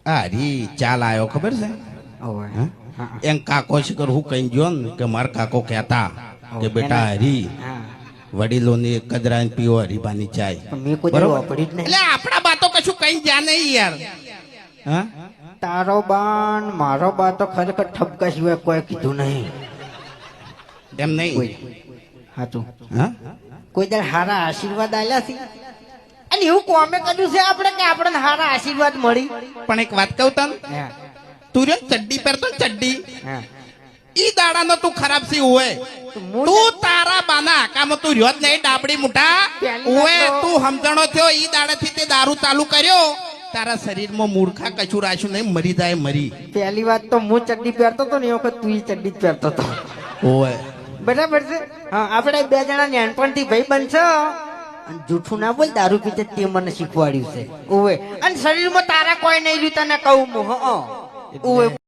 હરી ચાલ આવ્યો ખબર છે ઓવે હા? એમ કાકો શિકર હું કઈ ગયો ને કે મારા કાકો કહેતા કે બેટા હરી હા વડીલોની કદરાને પીવો હરીબાની ચાય પણ મેં કોઈ બરોબર? દાડો વાપરી જ નહીં. એટલે આપણા બાતો કશું કઈ જ્યાં નહીં યાર હા તારો બાન મારો બા તો ખરેખર ઠપકા સિવાય કોઈ કીધું નહીં. એમ નહીં કોઈ હાચું હા કોઈ દર હારા આશીર્વાદ આલ્યા છે અને એવું કોમે કર્યું છે આપણે કે આપણને હારા આશીર્વાદ મળી. પણ એક વાત કહું તને હા તું રે ચડ્ડી પહેરતો ને ચડ્ડી હા ઈ દાડાનો તું ખરાબ સી હોય તું તારા બાના આકામાં તું રહ્યો જ નહીં ડાબડી મુઠા પહેલી ઓએ વાત તો- તું સમજણો થયો ઈ દાડાથી તે દારૂ ચાલુ કર્યો તારા શરીરમાં મૂર્ખા કશું રાખ્યું નહીં મરી જાય મરી પહેલી વાત તો હું ચડ્ડી પહેરતો હતો ને એ વખત તું ચડ્ડી જ પહેરતો હતો. ઓએ બરાબર છે હા આપણે બે જણા નાનપણથી ભાઈ બનશો અને જૂઠું ના બોલ દારૂ પીતે તે મને શીખવાડ્યું છે ઓવે અને શરીરમાં તારા કોઈ નહીં રહ્યું તને કહું હું ઓવે